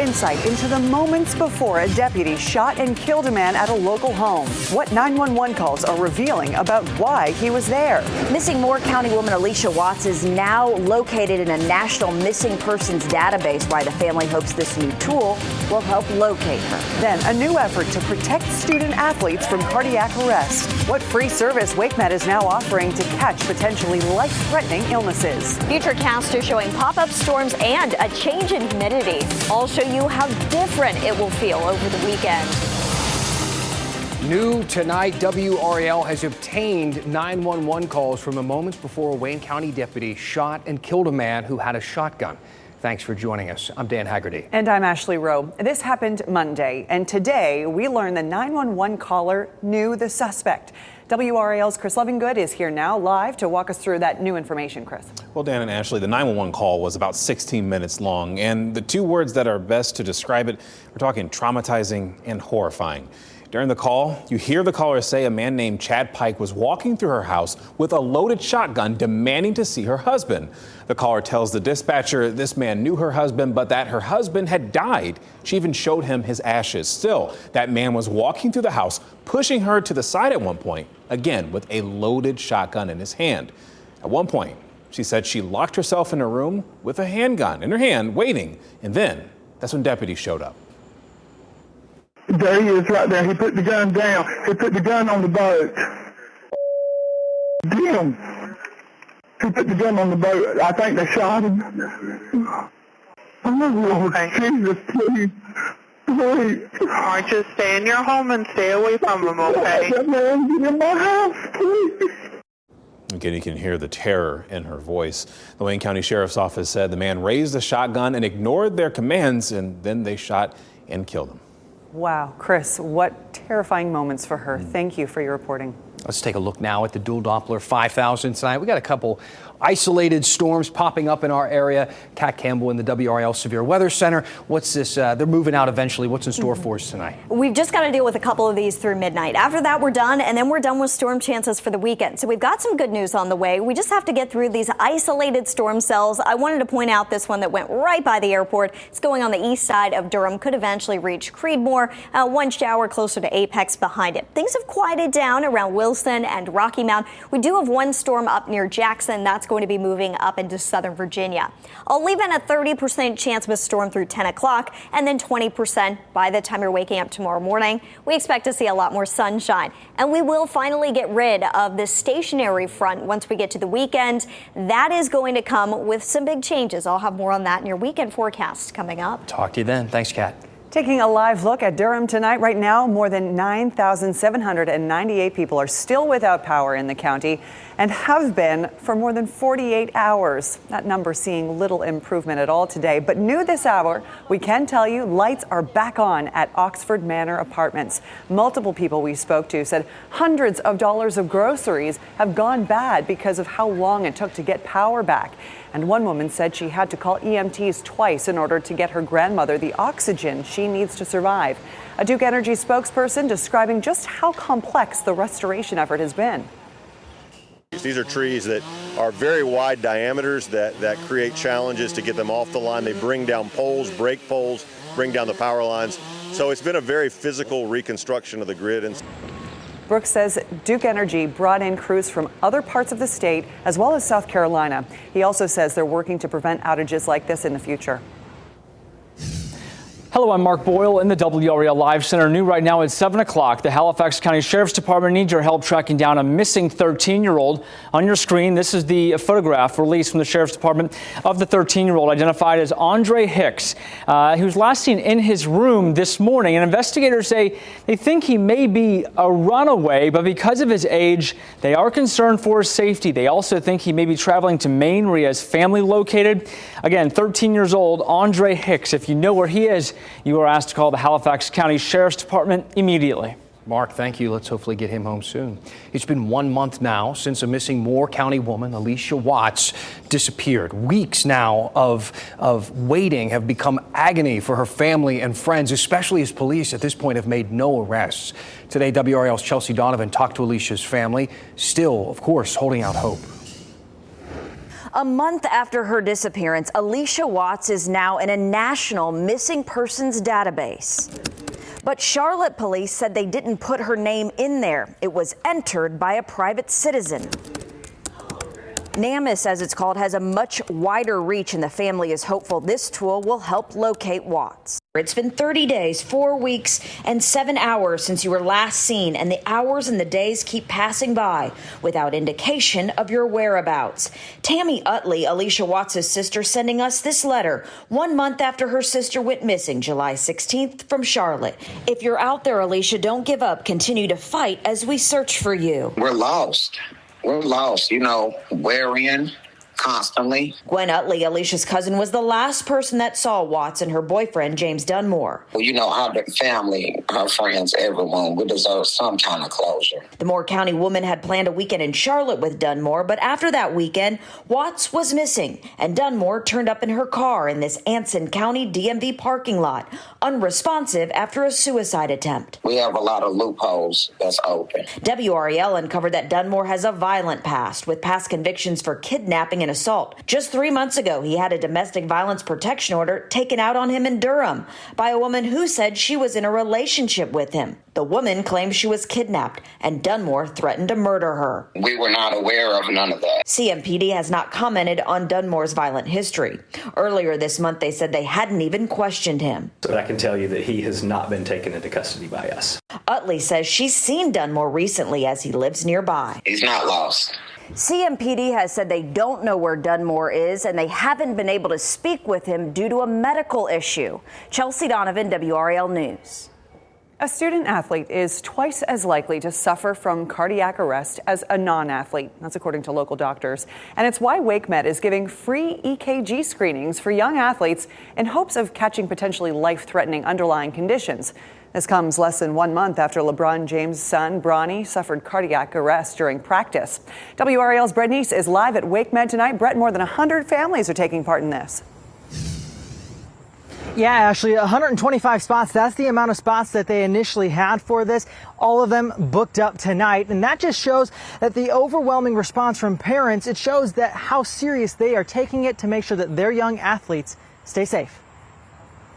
insight into the moments before a deputy shot and killed a man at a local home. What 911 calls are revealing about why he was there. Missing Moore County woman Alicia Watts is now located in a national missing persons database. Why the family hopes this new tool will help locate her. Then a new effort to protect student athletes from cardiac arrest. What free service WakeMed is now offering to catch potentially life-threatening illnesses. Futurecast is showing pop-up storms and a change in humidity. I'll show you how different it will feel over the weekend. New tonight, WRAL has obtained 911 calls from the moments before a Wayne County deputy shot and killed a man who had a shotgun. Thanks for joining us. I'm Dan Haggerty. And I'm Ashley Rowe. This happened Monday, and today we learned the 911 caller knew the suspect. WRAL's Chris Lovingood is here now live to walk us through that new information, Chris. Well, Dan and Ashley, the 911 call was about 16 minutes long, and the two words that are best to describe it, we're talking traumatizing and horrifying. During the call, you hear the caller say a man named Chad Pike was walking through her house with a loaded shotgun demanding to see her husband. The caller tells the dispatcher this man knew her husband, but that her husband had died. She even showed him his ashes. Still, that man was walking through the house, pushing her to the side at one point, again with a loaded shotgun in his hand. At one point, she said she locked herself in her room with a handgun in her hand, waiting. And then that's when deputies showed up. There he is right there. He put the gun down. He put the gun on the boat. Damn. He put the gun on the boat. I think they shot him. Oh, Lord Jesus, please. Please. All right, just stay in your home and stay away from him, okay? That man, get in my house, please. Again, you can hear the terror in her voice. The Wayne County Sheriff's Office said the man raised the shotgun and ignored their commands, and then they shot and killed him. Wow, Chris, what terrifying moments for her. Thank you for your reporting. Let's take a look now at the dual Doppler 5000 tonight. We got a couple isolated storms popping up in our area. Kat Campbell in the WRAL Severe Weather Center. What's this? They're moving out eventually. What's in store for us tonight? We've just got to deal with a couple of these through midnight. After that, we're done, and then we're done with storm chances for the weekend. So we've got some good news on the way. We just have to get through these isolated storm cells. I wanted to point out this one that went right by the airport. It's going on the east side of Durham. Could eventually reach Creedmoor. One shower closer to Apex behind it. Things have quieted down around Wilson and Rocky Mount. We do have one storm up near Jackson. That's going to be moving up into southern Virginia. I'll leave in a 30% chance of a storm through 10 o'clock and then 20% by the time you're waking up tomorrow morning. We expect to see a lot more sunshine, and we will finally get rid of this stationary front once we get to the weekend. That is going to come with some big changes. I'll have more on that in your weekend forecast coming up. Talk to you then. Thanks, Kat. Taking a live look at Durham tonight. Right now, more than 9,798 people are still without power in the county and have been for more than 48 hours. That number seeing little improvement at all today. But new this hour, we can tell you lights are back on at Oxford Manor Apartments. Multiple people we spoke to said hundreds of dollars of groceries have gone bad because of how long it took to get power back. And one woman said she had to call EMTs twice in order to get her grandmother the oxygen she needs to survive. A Duke Energy spokesperson describing just how complex the restoration effort has been. These are trees that are very wide diameters that create challenges to get them off the line. They bring down poles, break poles, bring down the power lines. So it's been a very physical reconstruction of the grid. Brooks says Duke Energy brought in crews from other parts of the state as well as South Carolina. He also says they're working to prevent outages like this in the future. Hello, I'm Mark Boyle in the WRAL Live Center. New right now at 7 o'clock. The Halifax County Sheriff's Department needs your help tracking down a missing 13-year-old. On your screen, this is the photograph released from the Sheriff's Department of the 13-year-old identified as Andre Hicks. He was last seen in his room this morning, and investigators say they think he may be a runaway, but because of his age, they are concerned for his safety. They also think he may be traveling to Maine, where he has family located. Again, 13 years old, Andre Hicks. If you know where he is, you are asked to call the Halifax County Sheriff's Department immediately. Mark, thank you. Let's hopefully get him home soon. It's been 1 month now since a missing Moore County woman, Alicia Watts, disappeared. Weeks now of waiting have become agony for her family and friends, especially as police at this point have made no arrests. Today, WRAL's Chelsea Donovan talked to Alicia's family, still, of course, holding out hope. A month after her disappearance, Alicia Watts is now in a national missing persons database. But Charlotte police said they didn't put her name in there. It was entered by a private citizen. NamUs, as it's called, has a much wider reach, and the family is hopeful this tool will help locate Watts. It's been 30 days, 4 weeks, and 7 hours since you were last seen, and the hours and the days keep passing by without indication of your whereabouts. Tammy Utley, Alicia Watts' sister, sending us this letter 1 month after her sister went missing, July 16th, from Charlotte. If you're out there, Alicia, don't give up. Continue to fight as we search for you. We're lost. We're lost, wherein constantly. Gwen Utley, Alicia's cousin, was the last person that saw Watts and her boyfriend, James Dunmore. Well, our family, her friends, everyone, we deserve some kind of closure. The Moore County woman had planned a weekend in Charlotte with Dunmore, but after that weekend, Watts was missing, and Dunmore turned up in her car in this Anson County DMV parking lot, unresponsive after a suicide attempt. We have a lot of loopholes that's open. WRAL uncovered that Dunmore has a violent past, with past convictions for kidnapping and assault. Just 3 months ago, he had a domestic violence protection order taken out on him in Durham by a woman who said she was in a relationship with him. The woman claimed she was kidnapped, and Dunmore threatened to murder her. We were not aware of none of that. CMPD has not commented on Dunmore's violent history. Earlier this month, they said they hadn't even questioned him. But I can tell you that he has not been taken into custody by us. Utley says she's seen Dunmore recently as he lives nearby. He's not lost. CMPD has said they don't know where Dunmore is, and they haven't been able to speak with him due to a medical issue. Chelsea Donovan, WRAL News. A student athlete is twice as likely to suffer from cardiac arrest as a non-athlete. That's according to local doctors. And it's why WakeMed is giving free EKG screenings for young athletes in hopes of catching potentially life-threatening underlying conditions. This comes less than 1 month after LeBron James' son, Bronny, suffered cardiac arrest during practice. WRAL's Brett Neese is live at WakeMed tonight. Brett, more than 100 families are taking part in this. Yeah, Ashley, 125 spots. That's the amount of spots that they initially had for this. All of them booked up tonight. And that just shows that the overwhelming response from parents, it shows that how serious they are taking it to make sure that their young athletes stay safe.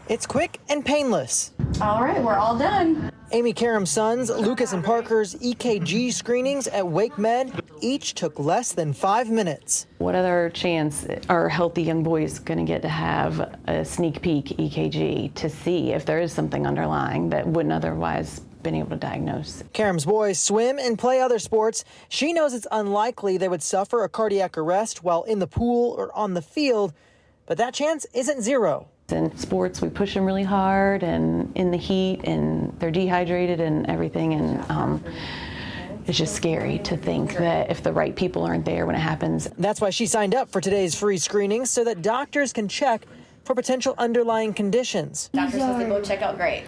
It's quick and painless. All right, we're all done. Amy Karam's sons, Lucas and Parker's EKG screenings at WakeMed each took less than 5 minutes. What other chance are healthy young boys going to get to have a sneak peek EKG to see if there is something underlying that wouldn't otherwise been able to diagnose? Karam's boys swim and play other sports. She knows it's unlikely they would suffer a cardiac arrest while in the pool or on the field, but that chance isn't zero. In sports, we push them really hard and in the heat, and they're dehydrated and everything, and it's just scary to think that if the right people aren't there when it happens. That's why she signed up for today's free screenings, so that doctors can check for potential underlying conditions. Doctor says they both check out great.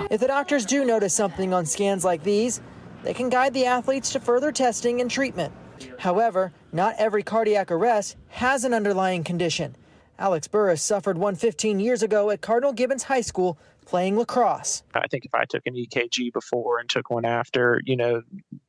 If the doctors do notice something on scans like these, they can guide the athletes to further testing and treatment. However, not every cardiac arrest has an underlying condition. Alex Burris suffered one 15 years ago at Cardinal Gibbons High School playing lacrosse. I think if I took an EKG before and took one after,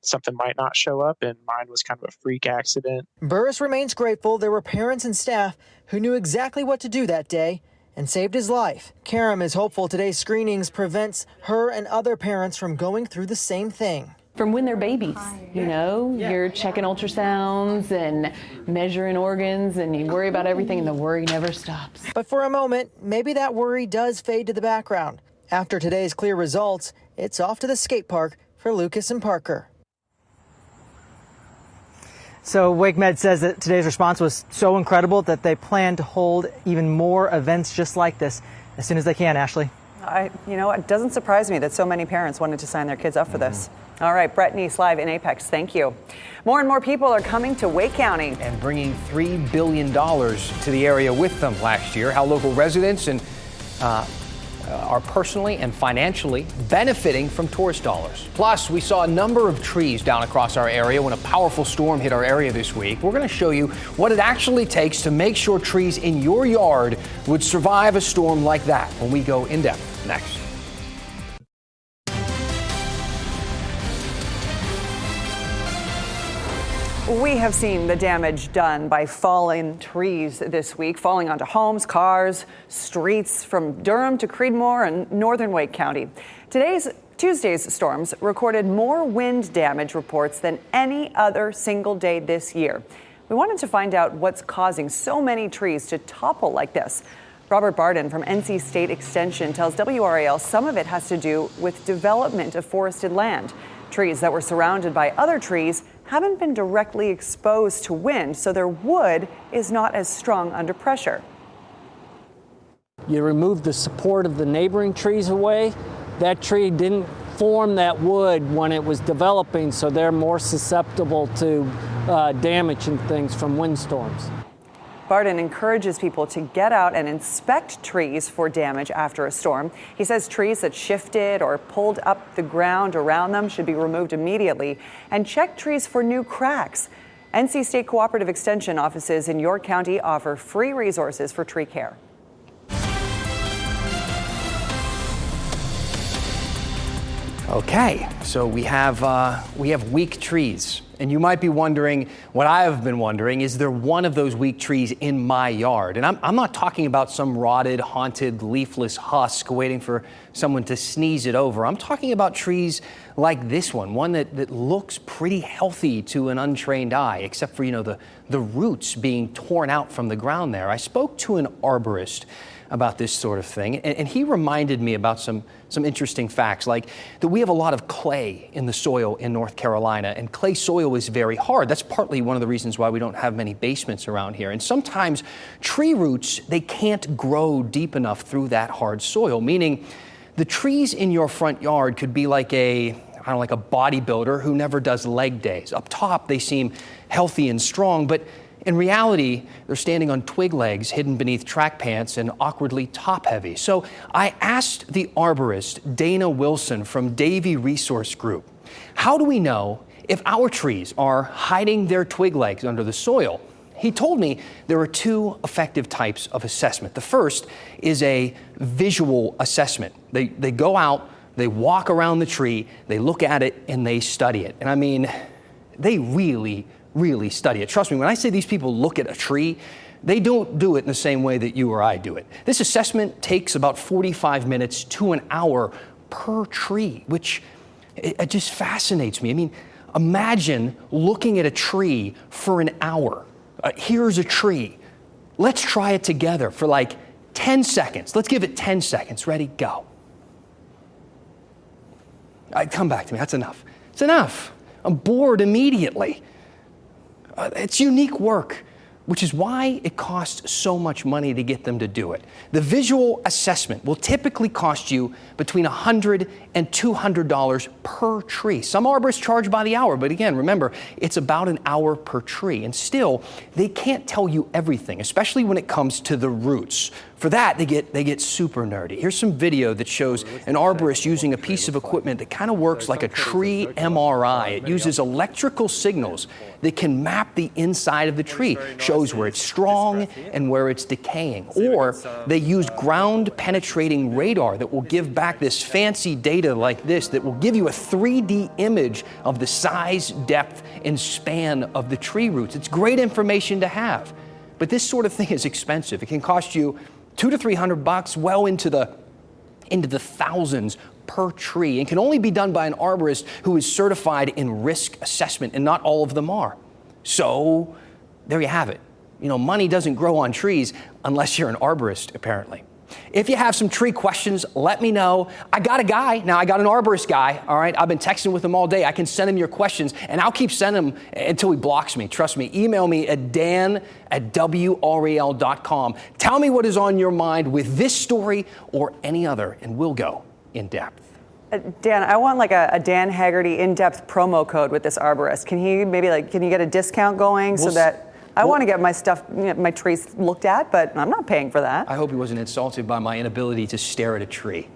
something might not show up, and mine was kind of a freak accident. Burris remains grateful there were parents and staff who knew exactly what to do that day and saved his life. Karam is hopeful today's screenings prevents her and other parents from going through the same thing. From when they're babies, you're checking ultrasounds and measuring organs, and you worry about everything, and the worry never stops. But for a moment, maybe that worry does fade to the background. After today's clear results, it's off to the skate park for Lucas and Parker. So WakeMed says that today's response was so incredible that they plan to hold even more events just like this as soon as they can, Ashley. It doesn't surprise me that so many parents wanted to sign their kids up for this. All right, Brett Neese live in Apex. Thank you. More and more people are coming to Wake County and bringing $3 billion to the area with them last year. How local residents are personally and financially benefiting from tourist dollars. Plus, we saw a number of trees down across our area when a powerful storm hit our area this week. We're going to show you what it actually takes to make sure trees in your yard would survive a storm like that when we go in depth next. We have seen the damage done by fallen trees this week, falling onto homes, cars, streets from Durham to Creedmoor and northern Wake County. Tuesday's storms recorded more wind damage reports than any other single day this year. We wanted to find out what's causing so many trees to topple like this. Robert Barden from NC State Extension tells WRAL some of it has to do with development of forested land. Trees that were surrounded by other trees haven't been directly exposed to wind, so their wood is not as strong under pressure. You remove the support of the neighboring trees away. That tree didn't form that wood when it was developing, so they're more susceptible to damage and things from windstorms. Barden encourages people to get out and inspect trees for damage after a storm. He says trees that shifted or pulled up the ground around them should be removed immediately, and check trees for new cracks. NC State Cooperative Extension offices in York County offer free resources for tree care. Okay, so we have weak trees. And you might be wondering, what I have been wondering, is there one of those weak trees in my yard? And I'm not talking about some rotted, haunted, leafless husk waiting for someone to sneeze it over. I'm talking about trees like this one that looks pretty healthy to an untrained eye, except for, the roots being torn out from the ground there. I spoke to an arborist about this sort of thing, and he reminded me about some interesting facts, like that we have a lot of clay in the soil in North Carolina, and clay soil is very hard. That's partly one of the reasons why we don't have many basements around here. And sometimes tree roots, they can't grow deep enough through that hard soil, meaning the trees in your front yard could be like a bodybuilder who never does leg days. Up top, they seem healthy and strong, but in reality, they're standing on twig legs hidden beneath track pants and awkwardly top-heavy. So I asked the arborist, Dana Wilson from Davey Resource Group, how do we know if our trees are hiding their twig legs under the soil? He told me there are two effective types of assessment. The first is a visual assessment. They go out, they walk around the tree, they look at it, and they study it. And I mean, they really study it. Trust me, when I say these people look at a tree, they don't do it in the same way that you or I do it. This assessment takes about 45 minutes to an hour per tree, which it just fascinates me. I mean, imagine looking at a tree for an hour. Here's a tree. Let's try it together for like 10 seconds. Let's give it 10 seconds. Ready, go. Come back to me. That's enough. It's enough. I'm bored immediately. It's unique work, which is why it costs so much money to get them to do it. The visual assessment will typically cost you between $100 and $200 per tree. Some arborists charge by the hour, but again, remember, it's about an hour per tree. And still, they can't tell you everything, especially when it comes to the roots. For that, they get super nerdy. Here's some video that shows an arborist using a piece of equipment that kind of works like a tree MRI. It uses electrical signals that can map the inside of the tree, shows where it's strong and where it's decaying. Or they use ground-penetrating radar that will give back this fancy data like this that will give you a 3D image of the size, depth, and span of the tree roots. It's great information to have. But this sort of thing is expensive. It can cost you $200 to $300, well into the thousands per tree, and can only be done by an arborist who is certified in risk assessment, and not all of them are. So there you have it. Money doesn't grow on trees unless you're an arborist, apparently. If you have some tree questions, let me know. I got a guy. Now, I got an arborist guy, all right? I've been texting with him all day. I can send him your questions, and I'll keep sending them until he blocks me. Trust me. Email me at dan@WRAL.com. Tell me what is on your mind with this story or any other, and we'll go in depth. Dan, I want like a Dan Haggerty in-depth promo code with this arborist. Can you get a discount going so that I want to get my stuff, my trees looked at, but I'm not paying for that. I hope he wasn't insulted by my inability to stare at a tree.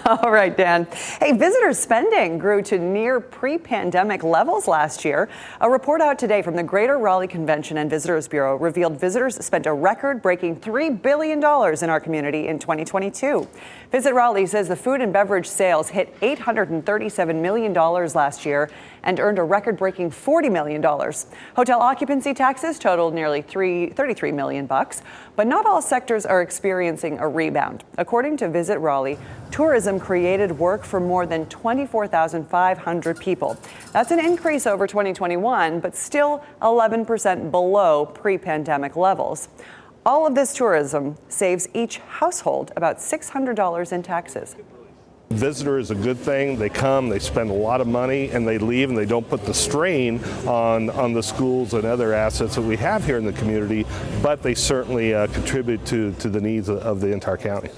All right, Dan. Hey, visitor spending grew to near pre-pandemic levels last year. A report out today from the Greater Raleigh Convention and Visitors Bureau revealed visitors spent a record-breaking $3 billion in our community in 2022. Visit Raleigh says the food and beverage sales hit $837 million last year, and earned a record-breaking $40 million. Hotel occupancy taxes totaled nearly $33 million, but not all sectors are experiencing a rebound. According to Visit Raleigh, tourism created work for more than 24,500 people. That's an increase over 2021, but still 11% below pre-pandemic levels. All of this tourism saves each household about $600 in taxes. Visitor is a good thing. They come, they spend a lot of money, and they leave, and they don't put the strain on the schools and other assets that we have here in the community, but they certainly contribute to the needs of the entire county.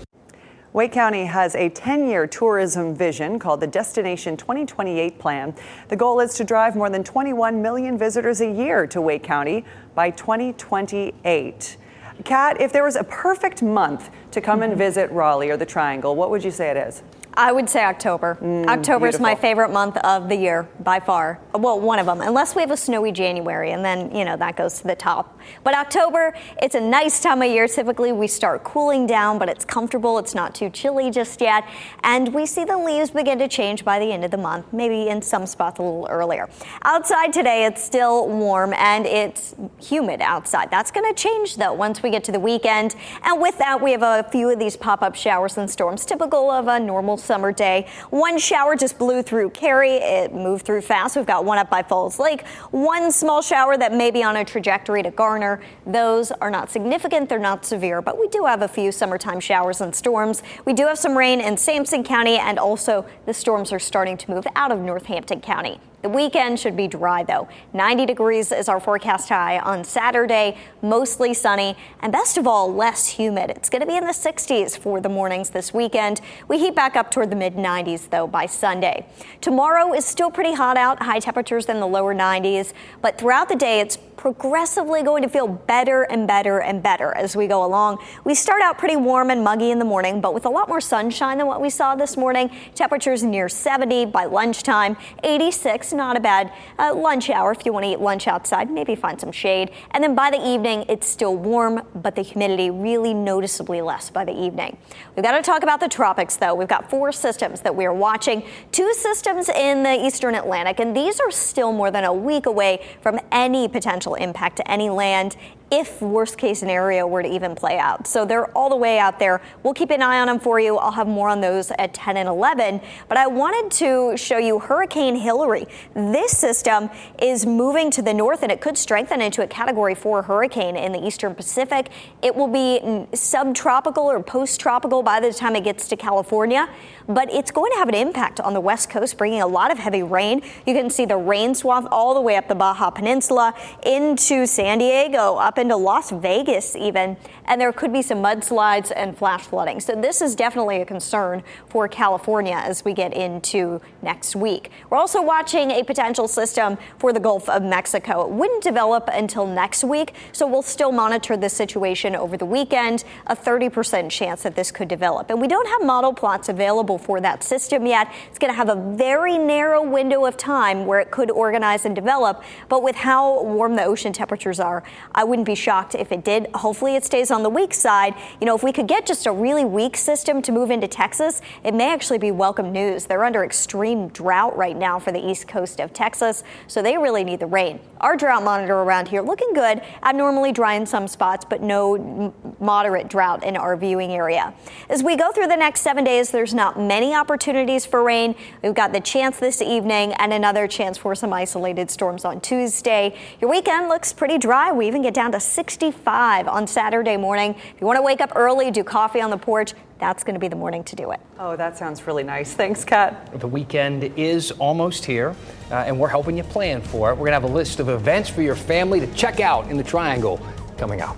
Wake County has a 10-year tourism vision called the Destination 2028 Plan. The goal is to drive more than 21 million visitors a year to Wake County by 2028. Kat, if there was a perfect month to come and visit Raleigh or the Triangle, what would you say it is? I would say October. October is my favorite month of the year by far. Well, one of them, unless we have a snowy January, and then, that goes to the top. But October, it's a nice time of year. Typically, we start cooling down, but it's comfortable. It's not too chilly just yet. And we see the leaves begin to change by the end of the month, maybe in some spots a little earlier. Outside today, it's still warm and it's humid outside. That's going to change, though, once we get to the weekend. And with that, we have a few of these pop-up showers and storms, typical of a normal summer day. One shower just blew through Cary. It moved through fast. We've got one up by Falls Lake. One small shower that may be on a trajectory to Garner. Those are not significant. They're not severe, but we do have a few summertime showers and storms. We do have some rain in Sampson County, and also the storms are starting to move out of Northampton County. The weekend should be dry, though. 90 degrees is our forecast high on Saturday, mostly sunny, and best of all, less humid. It's going to be in the 60s for the mornings this weekend. We heat back up toward the mid-90s, though, by Sunday. Tomorrow is still pretty hot out, high temperatures in the lower 90s, but throughout the day, it's progressively going to feel better and better and better as we go along. We start out pretty warm and muggy in the morning, but with a lot more sunshine than what we saw this morning. Temperatures near 70 by lunchtime, 86, not a bad lunch hour if you want to eat lunch outside, maybe find some shade. And then by the evening, it's still warm, but the humidity really noticeably less by the evening. We've got to talk about the tropics, though. We've got 4 systems that we are watching, 2 systems in the eastern Atlantic, and these are still more than a week away from any potential impact to any land if worst case scenario were to even play out. So they're all the way out there. We'll keep an eye on them for you. I'll have more on those at 10 and 11. But I wanted to show you Hurricane Hilary. This system is moving to the north, and it could strengthen into a Category 4 hurricane in the eastern Pacific. It will be subtropical or post-tropical by the time it gets to California. But it's going to have an impact on the west coast, bringing a lot of heavy rain. You can see the rain swath all the way up the Baja Peninsula into San Diego, up into Las Vegas even, and there could be some mudslides and flash flooding. So this is definitely a concern for California as we get into next week. We're also watching a potential system for the Gulf of Mexico. It wouldn't develop until next week, so we'll still monitor this situation over the weekend. A 30% chance that this could develop. And we don't have model plots available for that system yet. It's going to have a very narrow window of time where it could organize and develop. But with how warm the ocean temperatures are, I wouldn't be shocked if it did. Hopefully it stays on the weak side. If we could get just a really weak system to move into Texas, it may actually be welcome news. They're under extreme drought right now for the east coast of Texas, so they really need the rain. Our drought monitor around here looking good, abnormally dry in some spots, but no moderate drought in our viewing area. As we go through the next 7 days, there's not many opportunities for rain. We've got the chance this evening and another chance for some isolated storms on Tuesday. Your weekend looks pretty dry. We even get down to 65 on Saturday morning. If you want to wake up early, do coffee on the porch, that's going to be the morning to do it. Oh, that sounds really nice. Thanks, Kat. The weekend is almost here, and we're helping you plan for it. We're going to have a list of events for your family to check out in the Triangle coming up.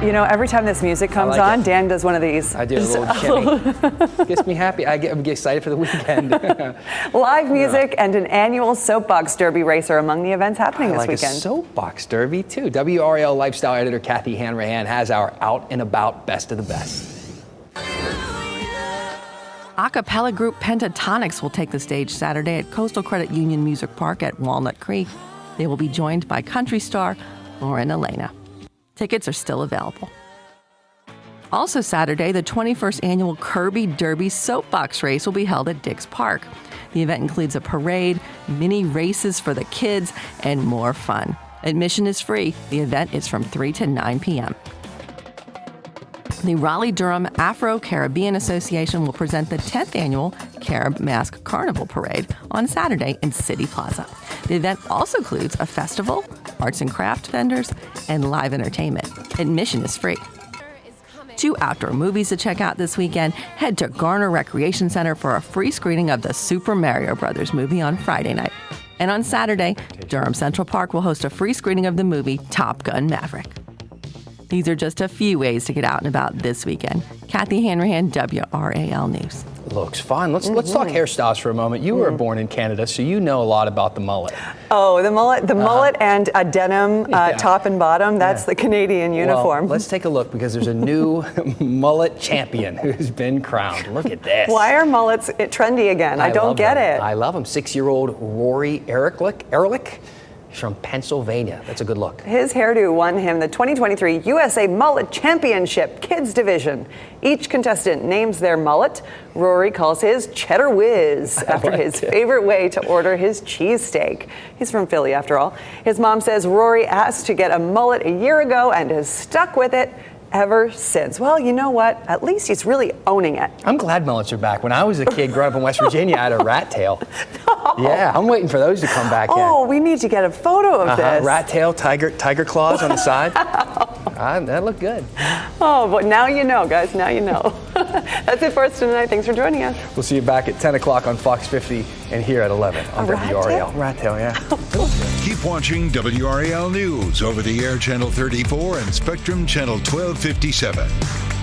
Every time this music comes on, Dan does one of these. I do a little shimmy. Gets me happy. I get excited for the weekend. Live music and an annual soapbox derby race are among the events happening this weekend. A soapbox derby, too. WRAL lifestyle editor Kathy Hanrahan has our out and about best of the best. A cappella group Pentatonics will take the stage Saturday at Coastal Credit Union Music Park at Walnut Creek. They will be joined by country star Lauren Elena. Tickets are still available. Also Saturday, the 21st annual Kirby Derby Soapbox Race will be held at Dix Park. The event includes a parade, mini races for the kids, and more fun. Admission is free. The event is from 3 to 9 p.m. The Raleigh-Durham Afro-Caribbean Association will present the 10th annual Carib Mask Carnival Parade on Saturday in City Plaza. The event also includes a festival, arts and craft vendors, and live entertainment. Admission is free. 2 outdoor movies to check out this weekend. Head to Garner Recreation Center for a free screening of the Super Mario Brothers movie on Friday night. And on Saturday, Durham Central Park will host a free screening of the movie Top Gun Maverick. These are just a few ways to get out and about this weekend. Kathy Hanrahan, WRAL News. Looks fun. Let's talk hairstyles for a moment. You were born in Canada, so you know a lot about the mullet. Oh, the mullet and a denim top and bottom, that's the Canadian uniform. Well, let's take a look because there's a new mullet champion who's been crowned. Look at this. Why are mullets trendy again? I don't get it. I love them. 6-year-old Rory Ehrlich from Pennsylvania. That's a good look. His hairdo won him the 2023 USA Mullet Championship Kids Division. Each contestant names their mullet. Rory calls his Cheddar Whiz after his favorite way to order his cheesesteak. He's from Philly, after all. His mom says Rory asked to get a mullet a year ago and has stuck with it ever since. Well, you know what? At least he's really owning it. I'm glad mullets are back. When I was a kid growing up in West Virginia, I had a rat tail. Yeah, I'm waiting for those to come back in. Oh, we need to get a photo of this. Rat tail, tiger claws on the side. That looked good. Oh, but now you know, guys. Now you know. That's it for us tonight. Thanks for joining us. We'll see you back at 10 o'clock on Fox 50 and here at 11 on WRAL. Rat tail, yeah. Keep watching WRAL News over the air Channel 34 and Spectrum Channel 1257.